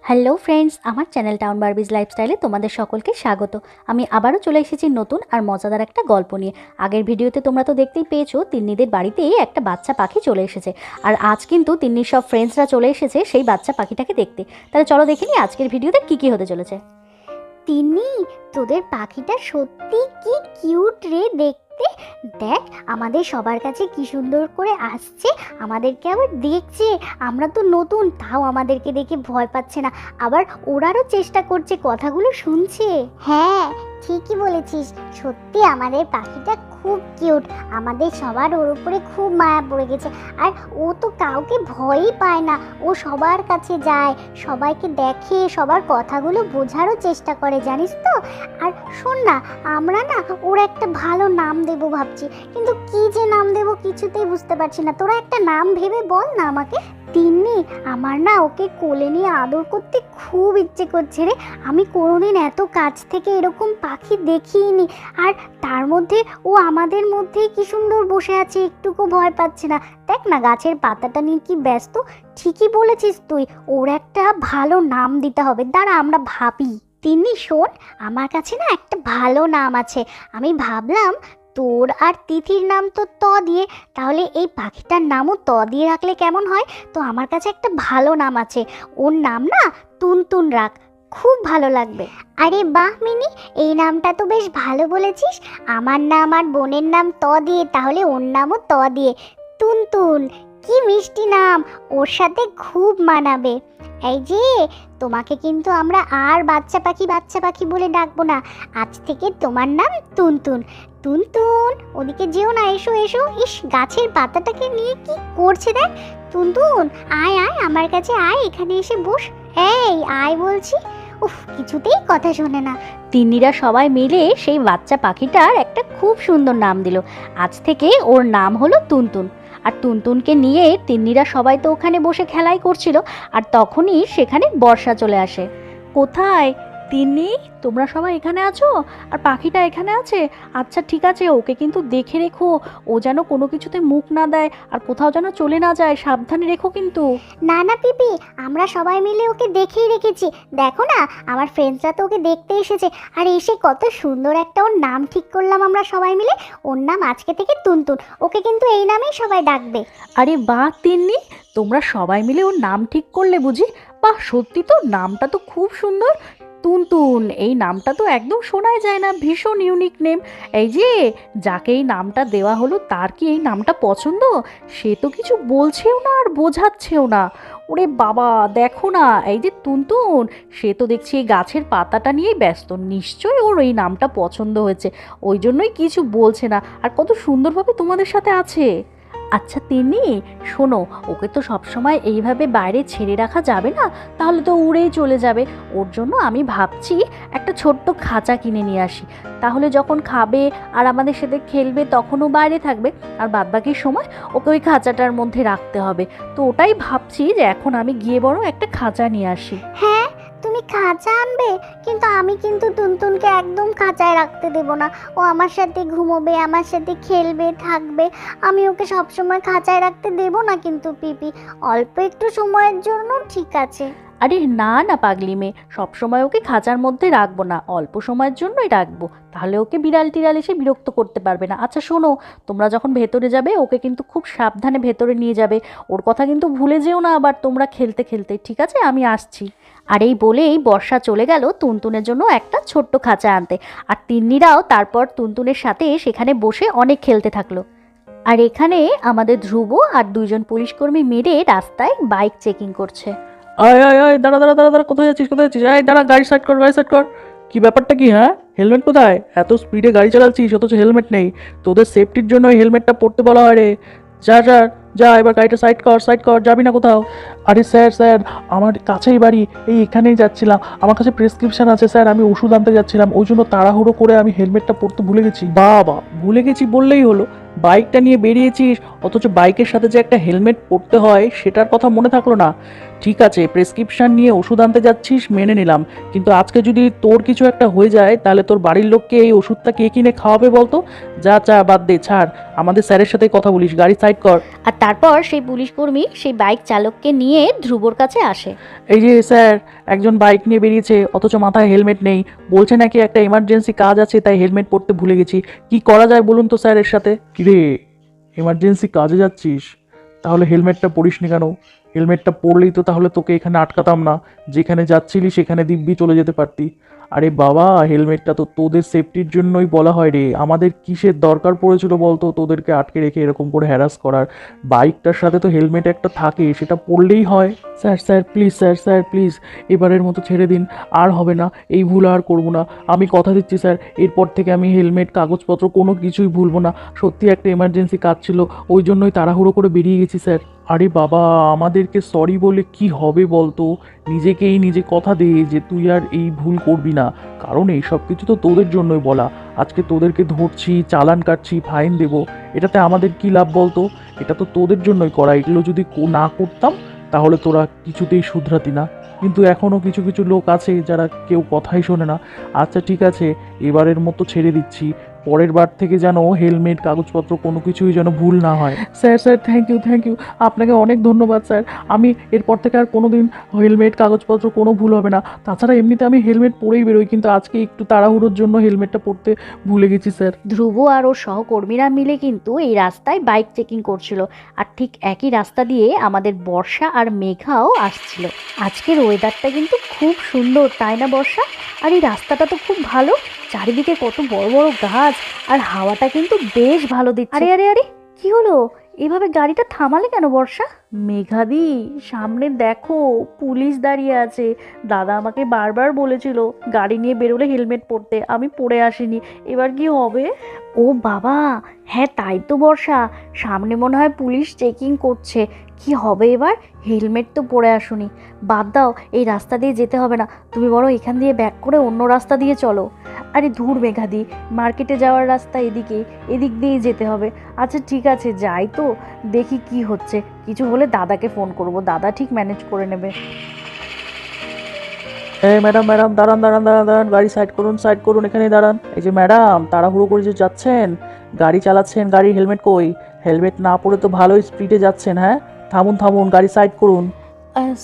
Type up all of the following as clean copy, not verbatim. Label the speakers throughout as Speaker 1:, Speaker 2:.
Speaker 1: Hello friends, আমার channel town Barbies লাইফস্টাইলে তোমাদের সকলকে স্বাগত। আমি আবারও চলে এসেছি নতুন আর মজাদার একটা গল্প নিয়ে। আগের ভিডিওতে তোমরা তো দেখতেই পেয়েছো তিন্নিদের বাড়িতেই একটা বাচ্চা পাখি চলে এসেছে, আর আজ কিন্তু তিন্নির সব ফ্রেন্ডসরা চলে এসেছে সেই বাচ্চা পাখিটাকে দেখতে। তাহলে চলো দেখে নিই আজকের ভিডিওতে কী কী হতে চলেছে।
Speaker 2: তিন্নি, তোদের পাখিটা সত্যি কি কিউট রে দেখতে। দেখ আমাদের সবার কাছে কি সুন্দর করে আসছে, আমাদেরকে আবার দেখছে। আমরা তো নতুন, তাও আমাদেরকে দেখে ভয় পাচ্ছে না, আবার ওরারও চেষ্টা করছে, কথাগুলো শুনছে। হ্যাঁ ঠিকই বলেছিস, সত্যি আমাদের পাখিটা খুব কিউট। আমাদের সবার ওর উপরে খুব মায়া পড়ে গেছে। আর ও তো কাউকে ভয়ই পায় না, ও সবার কাছে যায়, সবাইকে দেখে, সবার কথাগুলো বোঝারও চেষ্টা করে, জানিস তো। আর শোন না, আমরা না ওর একটা ভালো নাম দেব ভাবছি, কিন্তু কি যে নাম দেব কিছুতেই বুঝতে পারছি না। তোরা একটা নাম ভেবে বল না আমাকে। তিন্নি, আমার না ওকে কোলে নিয়ে আদর করতে খুব ইচ্ছে করছে রে। আমি কোনোদিন এত কাছ থেকে এরকম পাখি দেখিনি, আর তার মধ্যে ও আমাদের মধ্যেই কি সুন্দর বসে আছে, একটুকু ভয় পাচ্ছে না। দেখ না গাছের পাতাটা নিয়ে কি ব্যস্ত। ঠিকই বলেছিস তুই, ওর একটা ভালো নাম দিতে হবে, দাঁড়া আমরা ভাবি। তিন্নি শোন, আমার কাছে না একটা ভালো নাম আছে। আমি ভাবলাম তোর আর তিথির নাম তো ত দিয়ে, তাহলে এই পাখিটার নামও ত দিয়ে রাখলে কেমন হয়? তো আমার কাছে একটা ভালো নাম আছে, ওর নাম না টুনটুন রাখ, খুব ভালো লাগবে। আরে বাহ মিনি, এই নামটা তো বেশ ভালো বলেছিস। আমার নাম আর বোনের নাম ত দিয়ে, তাহলে ওর নামও ত দিয়ে, টুনটুন। কি মিষ্টি নাম, ওর সাথে খুব মানাবে। এই যে তোমাকে কিন্তু আমরা আর বাচ্চা পাখি বলে ডাকবো না, আজ থেকে তোমার নাম টুনটুন। টুনটুন, ওদিকে যেও না, এসো এসো। ইস, গাছের পাতাটাকে নিয়ে কি করছে দেখ। টুনটুন আয় আয় আমার কাছে আয়, এখানে এসে বস। এই আয় বলছি। উফ, কিছুতেই কথা শোনে না।
Speaker 1: তিন্নিরা সবাই মিলে সেই বাচ্চা পাখিটার একটা খুব সুন্দর নাম দিল। আজ থেকে ওর নাম হলো টুনটুন। আর টুনটুনকে নিয়ে তিন্নিরা সবাই তো ওখানে বসে খেলাই করছিল, আর তখনই সেখানে বর্ষা চলে আসে। কোথায় তিন্নি, তোমরা সবাই এখানে আছো আর পাখিটা এখানে আছে? আচ্ছা ঠিক আছে, ওকে কিন্তু দেখে রেখো, ও যেন কোনো কিছুতে মুখ না দেয় আর কোথাও যেন চলে না যায়, সাবধানে রেখো কিন্তু।
Speaker 2: না না পিপি, আমরা সবাই মিলে ওকে দেখেই রেখেছি। দেখো না, আমার ফ্রেন্ডসরা তো ওকে দেখতে এসেছে, আর এসে কত সুন্দর একটা ওর নাম ঠিক করলাম আমরা সবাই মিলে। ওর নাম আজকে থেকে টুনটুন, ওকে কিন্তু এই নামেই সবাই ডাকবে।
Speaker 1: আরে বাহ তিন্নি, তোমরা সবাই মিলে ওর নাম ঠিক করলে বুঝি? বাহ, সত্যি তো নামটা তো খুব সুন্দর। টুনটুন, এই নামটা তো একদম শোনাই যায় না, ভীষণ ইউনিক নেম। এই যে যাকে এই নামটা দেওয়া হলো তার কি এই নামটা পছন্দ? সে তো কিছু বলছেও না আর বোঝাচ্ছেও না। ওরে বাবা, দেখো না এই যে টুনটুন, সে তো দেখছি এই গাছের পাতাটা নিয়েই ব্যস্ত, নিশ্চয়ই ওর এই নামটা পছন্দ হয়েছে, ওই জন্যই কিছু বলছে না, আর কত সুন্দরভাবে তোমাদের সাথে আছে। আচ্ছা তিন্নি শোনো, ওকে তো সবসময় এইভাবে বাইরে ছেড়ে রাখা যাবে না, তাহলে তো উড়েই চলে যাবে। ওর জন্য আমি ভাবছি একটা ছোট্ট খাঁচা কিনে নিয়ে আসি, তাহলে যখন খাবে আর আমাদের সাথে খেলবে তখনও বাইরে থাকবে, আর বাদবাকি সময় ওকে ওই খাঁচাটার মধ্যে রাখতে হবে। তো ওটাই ভাবছি যে এখন আমি গিয়ে বরং একটা খাঁচা নিয়ে আসি।
Speaker 2: হ্যাঁ, তুমি খাঁচা আনবে, কিন্তু আমি কিন্তু টুনটুনকে একদম খাঁচায় রাখতে দেব না। ও আমার সাথে ঘুমোবে, আমার সাথে খেলবে, থাকবে। আমি ওকে সবসময় খাঁচায় রাখতে দেব না কিন্তু পিপি, অল্প একটু সময়ের জন্য ঠিক আছে।
Speaker 1: আরে না না পাগলি মেয়ে, সবসময় ওকে খাঁচার মধ্যে রাখবো না, অল্প সময়ের জন্যই রাখবো, তাহলে ওকে বিড়াল টিড়াল এসে বিরক্ত করতে পারবে না। আচ্ছা শোনো, তোমরা যখন ভেতরে যাবে ওকে কিন্তু খুব সাবধানে ভেতরে নিয়ে যাবে, ওর কথা কিন্তু ভুলে যেও না আবার তোমরা খেলতে খেলতে, ঠিক আছে? আমি আসছি। আর এই বলেই বর্ষা চলে গেল টুনটুনের জন্য একটা ছোট্ট খাঁচা আনতে, আর তিন্নিরাও তারপর টুনটুনের সাথে সেখানে বসে অনেক খেলতে থাকলো। আর এখানে আমাদের ধ্রুব আর দুইজন পুলিশকর্মী মেরে রাস্তায় বাইক চেকিং করছে।
Speaker 3: আয় আয় আয়, দাঁড়া দাঁড়া দাঁড়া দাঁড়া, কোথায় যাচ্ছিস কোথায় যাচ্ছিস? আয় দাঁড়া, গাড়ি সাইড কর, গাড়ি সাইড কর। কি ব্যাপারটা কি? হ্যাঁ, হেলমেট কোথায়? এত স্পিডে গাড়ি চালাচ্ছিস অথচ হেলমেট নেই। তোদের সেফটির জন্য এই হেলমেটটা পরতে বলা হয় রে। যা যা যা, এবার গাড়িটা সাইড কর, সাইড কর, যাবি না কোথাও। আরে স্যার স্যার, আমার কাছেই বাড়ি, এই এখানেই যাচ্ছিলাম, আমার কাছে প্রেসক্রিপশন আছে স্যার, আমি ওষুধ আনতে যাচ্ছিলাম, ওই জন্য তাড়াহুড়ো করে আমি হেলমেটটা পরতে ভুলে গেছি। বাবা, ভুলে গেছি বললেই হলো, বাইকটা নিয়ে বেরিয়েছিস, অথচ বাইকের সাথে যে একটা হেলমেট পরতে হয় সেটার কথা মনে থাকলো না। ঠিক আছে, প্রেসক্রিপশন নিয়ে ওষুধ আনতে যাচ্ছিস মেনে নিলাম, কিন্তু আজকে যদি তোর কিছু একটা হয়ে যায় তাহলে তোর বাড়ির লোককে এই ওষুধটা কে কিনে খাওয়াবে বলতো? যা চা বাদ দে, ছাড়, আমাদের স্যারের সাথে কথা বলিস, গাড়ি সাইড কর।
Speaker 2: আর তারপর সেই পুলিশ কর্মী সেই বাইক চালককে নিয়ে ধ্রুবর কাছে আসে।
Speaker 3: এই যে স্যার, একজন বাইক নিয়ে বেরিয়েছে অথচ মাথায় হেলমেট নেই, বলছে নাকি একটা এমার্জেন্সি কাজ আছে তাই হেলমেট পরতে ভুলে গেছি। কি করা যায় বলুন তো স্যার এর সাথে? কিরে, এমার্জেন্সি কাজে যাচ্ছিস? তাহলে হেলমেটটা পরিসনি কেন? হেলমেটটা পরলেই তো তাহলে তোকে এখানে আটকাতাম না, যেখানে যাচ্ছিলি সেখানে দিব্যি চলে যেতে পারতি। আরে বাবা, হেলমেটটা তো তোদের সেফটির জন্যই বলা হয় রে, আমাদের কিসের দরকার পড়েছিল বলতো তোদেরকে আটকে রেখে এরকম করে হ্যারাস করার? বাইকটার সাথে তো হেলমেট একটা থাকে, সেটা পরলেই হয়। Sir sir please, sir sir please, এবারের মতো ছেড়ে দিন, আর হবে না, এই ভুল আর করবো না। আমি কথা দিচ্ছি স্যার, এরপর থেকে আমি হেলমেট কাগজপত্র কোনো কিছুই ভুলবো না। সত্যি একটা এমার্জেন্সি কাজ ছিল, ওই জন্যই তাড়াহুড়ো করে বেরিয়ে গেছি স্যার। আরে বাবা, আমাদেরকে সরি বলে কি হবে বলতো? নিজেকেই নিজে কথা দে যে তুই আর এই ভুল করবি না, কারণ এই সব কিছু তো তোদের জন্যই বলা। আজকে তোদেরকে ধরছি, চালান কাটছি, ফাইন দেবো, এটাতে আমাদের কি লাভ বলতো? এটা তো তোদের জন্যই করা, এগুলো যদি না করতাম তাহলে তোরা কিছুতেই শুধরাতি না। কিন্তু এখনও কিছু কিছু লোক আছে যারা কেউ কথাই শোনে না। আচ্ছা ঠিক আছে, এবারের মতো ছেড়ে দিচ্ছি, পরের বার থেকে যেন হেলমেট কাগজপত্র কোনো কিছুই যেন ভুল না হয়। Sir sir thank you, thank you, আপনাকে অনেক ধন্যবাদ স্যার। আমি এরপর থেকে আর কোনো দিন হেলমেট কাগজপত্র কোনো ভুল হবে না। তাছাড়া এমনিতে আমি হেলমেট পরেই বেরোই, কিন্তু আজকে একটু তাড়াহুড়োর জন্য হেলমেটটা পরতে ভুলে গেছি স্যার।
Speaker 1: ধ্রুব আর ওর সহকর্মীরা মিলে কিন্তু এই রাস্তায় বাইক চেকিং করছিল, আর ঠিক একই রাস্তা দিয়ে আমাদের বর্ষা আর মেঘাও আসছিল। আজকের ওয়েদারটা কিন্তু খুব সুন্দর, তাই না বর্ষা? আর এই রাস্তাটা তো খুব ভালো, চারিদিকে কত বড় বড় গাছ, আর হাওয়াটা কিন্তু বেশ ভালো দিচ্ছে। আরে আরে আরে, কি হলো? এভাবে গাড়িটা থামালে কেন বর্ষা? মেঘাদি, সামনে দেখো, পুলিশ দাঁড়িয়ে আছে। দাদা আমাকে বারবার বলেছিল গাড়ি নিয়ে বেরোলে হেলমেট পরতে, আমি পরে আসিনি, এবার কি হবে? ও বাবা, হ্যাঁ তাই তো বর্ষা, সামনে মনে হয় পুলিশ চেকিং করছে। কি হবে এবার? হেলমেট তো পরে আসুনি। বাদ দাও, এই রাস্তা দিয়ে যেতে হবে না, তুমি বরং এখান দিয়ে ব্যাক করে অন্য রাস্তা দিয়ে চলো। আরে ধুর মেঘাদি, মার্কেটে যাওয়ার রাস্তা এদিকে, এদিক দিয়েই যেতে হবে। আচ্ছা ঠিক আছে, যাই তো, দেখি কি হচ্ছে। কিছু হলে দাদাকে ফোন করব, দাদা ঠিক ম্যানেজ করে নেবে।
Speaker 3: এই ম্যাডাম, ম্যাডাম, দাঁড়ান দাঁড়ান দাঁড়ান দাঁড়ান, গাড়ি সাইড করুন, সাইড করুন, এখানেই দাঁড়ান। এই যে ম্যাডাম, তাড়াহুড়ো করে যে যাচ্ছেন, গাড়ি চালাচ্ছেন, গাড়ির হেলমেট কই? হেলমেট না পরে তো ভালোই স্পিডে যাচ্ছেন, হ্যাঁ? থামুন থামুন, গাড়ি সাইড করুন।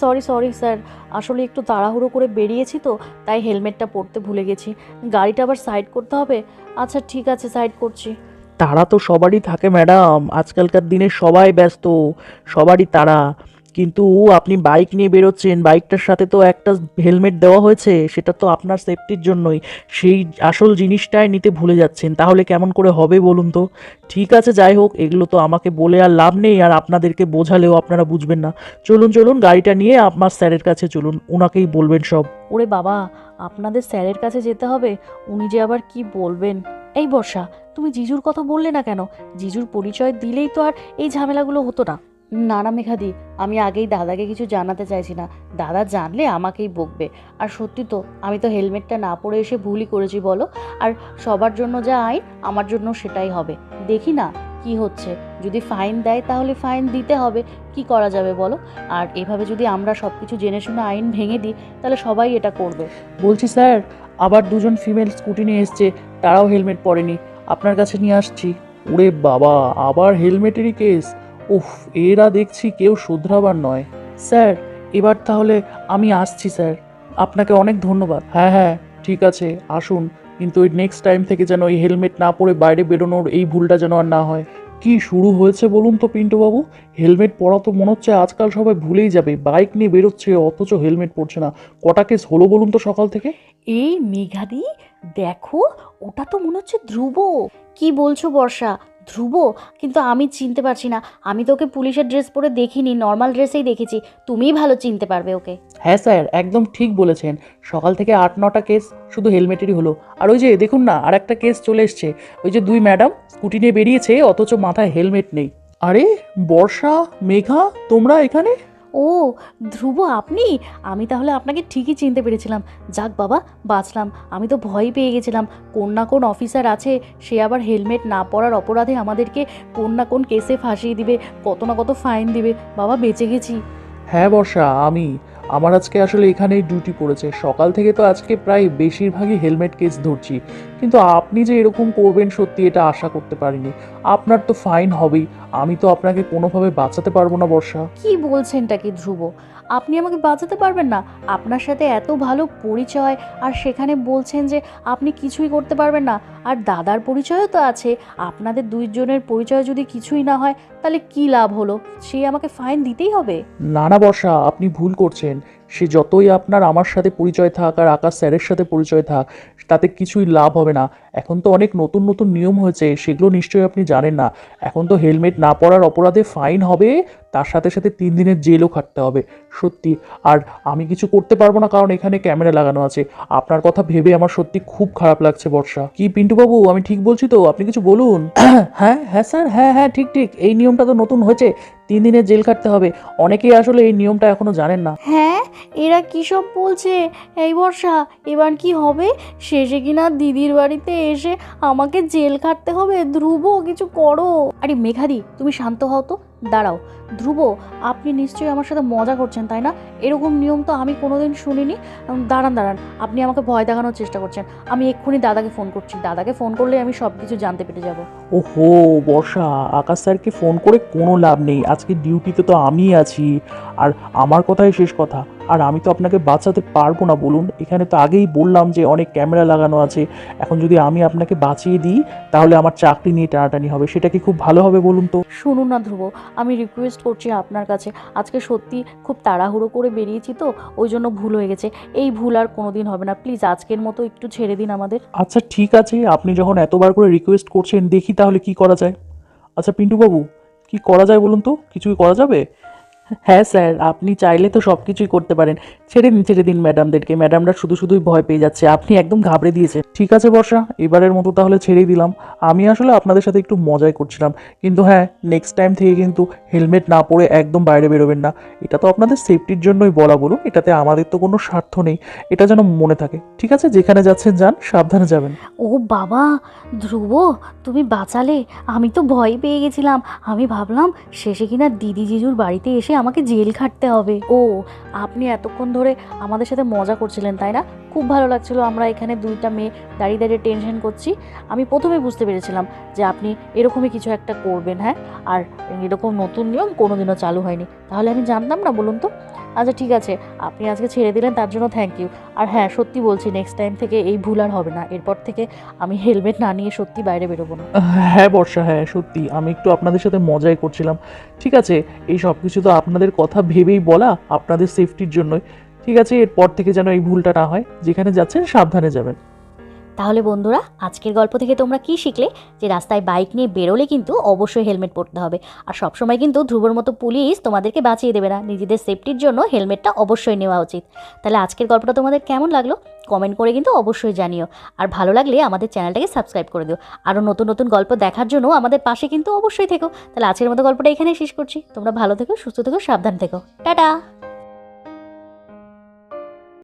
Speaker 1: সরি সরি স্যার, আসলে একটু তাড়াহুড়ো করে বেরিয়েছি তো, তাই হেলমেটটা পরতে ভুলে গেছি। গাড়িটা আবার সাইড করতে হবে। আচ্ছা ঠিক আছে, সাইড করছি।
Speaker 3: তাড়া তো সবারই থাকে ম্যাডাম, আজকালকার দিনে সবাই ব্যস্ত, সবারই তাড়া। কিন্তু আপনি বাইক নিয়ে বেরোচ্ছেন, বাইকটার সাথে তো একটা হেলমেট দেওয়া হয়েছে, সেটা তো আপনার সেফটির জন্যই। সেই আসল জিনিসটাই নিতে ভুলে যাচ্ছেন, তাহলে কেমন করে হবে বলুন তো? ঠিক আছে, যাই হোক, এগুলো তো আমাকে বলে আর লাভ নেই, আর আপনাদেরকে বোঝালেও আপনারা বুঝবেন না। চলুন চলুন, গাড়িটা নিয়ে আপনার স্যারের কাছে চলুন, ওনাকেই বলবেন সব।
Speaker 1: ওরে বাবা, আপনাদের স্যারের কাছে যেতে হবে? উনি যে আবার কি বলবেন। এই বর্ষা, তুমি জিজুর কথা বললে না কেন? জিজুর পরিচয় দিলেই তো আর এই ঝামেলাগুলো হতো না। না না মেঘাদি, আমি আগেই দাদাকে কিছু জানাতে চাইছি না, দাদা জানলে আমাকেই বকবে। আর সত্যি তো, আমি তো হেলমেটটা না পরে এসে ভুলই করেছি বলো। আর সবার জন্য যা আইন, আমার জন্য সেটাই হবে। দেখি না কি হচ্ছে, যদি ফাইন দেয় তাহলে ফাইন দিতে হবে, কি করা যাবে বলো? আর এভাবে যদি আমরা সব কিছু জেনে শুনে আইন ভেঙে দিই, তাহলে সবাই এটা করবে।
Speaker 3: বলছি স্যার, আবার দুজন ফিমেল স্কুটি নিয়ে এসছে, তারাও হেলমেট পরেনি, আপনার কাছে নিয়ে আসছি। ওরে বাবা, আবার হেলমেটেরই কেস! উফ, এরা দেখছি কেউ শুধরাবার নয়। স্যার, এবার তাহলে আমি আসছি স্যার, আপনাকে অনেক ধন্যবাদ। হ্যাঁ হ্যাঁ, ঠিক আছে, আসুন, কিন্তু ওই নেক্সট টাইম থেকে যেন এই হেলমেট না পরে বাইরে বেরোনোর এই ভুলটা যেন আর না হয়। কি শুরু হয়েছে বলুন তো পিন্টু বাবু? হেলমেট পরা তো মনে হচ্ছে আজকাল সবাই ভুলেই যাবে, বাইক নিয়ে বেরোচ্ছে অথচ হেলমেট পরছে না। কটা কেস হলো বলুন তো সকাল থেকে?
Speaker 1: এই মেঘাদি, দেখো, ওটা তো মনে হচ্ছে ধ্রুব। কি বলছো বর্ষা? ধ্রুব? কিন্তু আমি চিনতে পারছি না, আমি তো ওকে পুলিশের ড্রেস পরে দেখিনি, নর্মাল ড্রেসেই দেখেছি। তুমিই ভালো চিনতে পারবে ওকে।
Speaker 3: হ্যাঁ স্যার, একদম ঠিক বলেছেন, সকাল থেকে 8-9টা কেস শুধু হেলমেটেরই হলো। আর ওই যে দেখুন না, আর একটা কেস চলে এসছে, ওই যে দুই ম্যাডাম স্কুটি নিয়ে বেরিয়েছে অথচ মাথায় হেলমেট নেই। আরে বর্ষা, মেঘা, তোমরা এখানে?
Speaker 1: ও ধ্রুব, আপনি? আমি তাহলে আপনাকে ঠিকই চিনতে পেরেছিলাম। যাক বাবা, বাঁচলাম। আমি তো ভয়ই পেয়ে গেছিলাম, কোন না কোন অফিসার আছে, সে আবার হেলমেট না পরার অপরাধে আমাদেরকে কোন না কোন কেসে ফাঁসিয়ে দিবে, কত না কত ফাইন দিবে। বাবা, বেঁচে গেছি।
Speaker 3: হ্যাঁ বর্ষা, আমার আজকে আসলে এখানেই ডিউটি পড়েছে। সকাল থেকে তো আজকে প্রায় বেশিরভাগই হেলমেট কেস ধরছি, কিন্তু আপনি যে এরকম করবেন সত্যি এটা আশা করতে পারিনি। আপনার তো ফাইন হবেই, আমি তো আপনাকে কোনোভাবে বাঁচাতে পারবো না বর্ষা।
Speaker 1: কি বলছেনটা কি ধ্রুব? আপনি আমাকে বাঁচাতে পারবেন না? আপনার সাথে এত ভালো পরিচয়, আর সেখানে বলছেন যে আপনি কিছুই করতে পারবেন না। আর দাদার পরিচয়ও তো আছে। আপনাদের দুইজনের পরিচয় যদি কিছুই না হয়, তাহলে কি লাভ হলো? সে আমাকে ফাইন দিতেই হবে?
Speaker 3: না না বর্ষা, আপনি ভুল করছেন। সে যতই আপনার আমার সাথে পরিচয় থাক আর আকাশ স্যারের সাথে পরিচয় থাক, তাতে কিছুই লাভ হবে না। এখন তো অনেক নতুন নতুন নিয়ম হয়েছে, সেগুলো নিশ্চয়ই আপনি জানেন না। এখন তো হেলমেট না পরার অপরাধে ফাইন হবে, তার সাথে সাথে 3 দিনের জেলও খাটতে হবে। সত্যি। আর আমি কিছু করতে পারবো না, কারণ এখানে ক্যামেরা লাগানো আছে। আপনার কথা ভেবে আমার সত্যি খুব খারাপ লাগছে বর্ষা। কি পিন্টু বাবু, আমি ঠিক বলছি তো? আপনি কিছু বলুন। হ্যাঁ হ্যাঁ স্যার, হ্যাঁ হ্যাঁ, ঠিক ঠিক, এই নিয়মটা তো নতুন হয়েছে, 3 দিনের জেল কাটতে হবে। অনেকেই আসলে এই নিয়মটা এখনো জানেন না।
Speaker 1: হ্যাঁ, এরা কী সব বলছে? এই বর্ষা, এবার কি হবে? শেষে কিনা দিদির বাড়িতে এসে আমাকে জেল খাটতে হবে? ধ্রুব, কিছু করো। আরে মেঘাদি, তুমি শান্ত হও তো। দাঁড়াও। ধ্রুব, আপনি নিশ্চয়ই আমার সাথে মজা করছেন, তাই না? এরকম নিয়ম তো আমি কোনোদিন শুনিনি। দাঁড়ান দাঁড়ান, আপনি আমাকে ভয় দেখানোর চেষ্টা করছেন। আমি এক্ষুনি দাদাকে ফোন করছি। দাদাকে ফোন করলে আমি সব কিছু জানতে পেরে যাব।
Speaker 3: ওহো বর্ষা, আকাশ স্যারকে ফোন করে কোনো লাভ নেই। আজকে ডিউটিতে তো আমি আছি, আর আমার কথাই শেষ কথা। আর আমি তো আপনাকে বাঁচাতে পারবো না বলুন। এখানে তো আগেই বললাম যে অনেক ক্যামেরা লাগানো আছে। এখন যদি আমি আপনাকে বাঁচিয়ে দিই, তাহলে আমার চাকরি নিয়ে টানাটানি হবে। সেটা কি খুব ভালো হবে বলুন তো?
Speaker 1: শুনুন না ধ্রুব, আমি রিকোয়েস্ট করছি আপনার কাছে। আজকে সত্যি খুব তাড়াহুড়ো করে বেরিয়েছি তো, ওই জন্য ভুল হয়ে গেছে। এই ভুল আর কোনোদিন হবে না। প্লিজ আজকের মতো একটু ছেড়ে দিন আমাদের।
Speaker 3: আচ্ছা ঠিক আছে, আপনি যখন এতবার করে রিকোয়েস্ট করছেন, দেখি তাহলে কি করা যায়। আচ্ছা পিন্টু বাবু, কি করা যায় বলুন তো? কিছুই করা যাবে? হ্যাঁ স্যার, আপনি চাইলে তো সব কিছুই করতে পারেন। ছেড়ে দিন ম্যাডামদেরকে। ম্যাডামরা শুধু শুধুই ভয় পেয়ে যাচ্ছে, আপনি একদম ঘাবড়ে দিয়েছেন। ঠিক আছে বর্ষা, এবারের মতো তাহলে ছেড়েই দিলাম। আমি আসলে আপনাদের সাথে একটু মজাই করছিলাম, কিন্তু হ্যাঁ, নেক্সট টাইম থেকে কিন্তু হেলমেট না পরে একদম বাইরে বেরোবেন না। এটা তো আপনাদের সেফটির জন্যই বলা বলুন, এটাতে আমাদের তো কোনো স্বার্থ নেই। এটা যেন মনে থাকে। ঠিক আছে, যেখানে যাচ্ছেন যান, সাবধানে যাবেন।
Speaker 1: ও বাবা, ধ্রুব, তুমি বাঁচালে। আমি তো ভয় পেয়ে গেছিলাম। আমি ভাবলাম শেষে কিনা দিদি জিজুর বাড়িতে এসে আমাকে জেল খাটতে হবে। ও, আপনি এতক্ষণ ধরে আমাদের সাথে মজা করছিলেন, তাই না? খুব ভালো লাগছিল। আমরা এখানে দুইটা মেয়ে দাঁড়িয়ে দাঁড়িয়ে টেনশন করছি। আমি প্রথমে বুঝতে পেরেছিলাম যে আপনি এরকমই কিছু একটা করবেন। হ্যাঁ, আর এরকম নতুন নিয়ম কোনোদিনও চালু হয়নি। তাহলে আমি জানতাম না বলুন তো? আচ্ছা ঠিক আছে, আপনি আজকে ছেড়ে দিলেন, তার জন্য থ্যাংক ইউ। আর হ্যাঁ, সত্যি বলছি, নেক্সট টাইম থেকে এই ভুল আর হবে না। এরপর থেকে আমি হেলমেট না নিয়ে সত্যি বাইরে বেরোবো না।
Speaker 3: হ্যাঁ বর্ষা, হ্যাঁ সত্যি আমি একটু আপনাদের সাথে মজাই করছিলাম। ঠিক আছে, এই সব কিছু তো আপনাদের কথা ভেবেই বলা, আপনাদের সেফটির জন্যই। ঠিক আছে, এরপর থেকে যেন এই ভুলটা না হয়। যেখানে যাচ্ছেন সাবধানে যাবেন।
Speaker 1: তাহলে বন্ধুরা, আজকের গল্প থেকে তোমরা কি শিখলে? যে রাস্তায় বাইক নিয়ে বেরোলে কিন্তু অবশ্যই হেলমেট পরতে হবে। আর সবসময় কিন্তু ধ্রুবর মতো পুলিশ তোমাদেরকে বাঁচিয়ে দেবে না। নিজেদের সেফটির জন্য হেলমেটটা অবশ্যই নেওয়া উচিত। তাহলে আজকের গল্পটা তোমাদের কেমন লাগলো কমেন্ট করে কিন্তু অবশ্যই জানিও। আর ভালো লাগলে আমাদের চ্যানেলটাকে সাবস্ক্রাইব করে দিও। আরও নতুন নতুন গল্প দেখার জন্য আমাদের পাশে কিন্তু অবশ্যই থেকো। তাহলে আজকের মতো গল্পটা এখানেই শেষ করছি। তোমরা ভালো থেকো, সুস্থ থেকো, সাবধান থেকো। টাটা।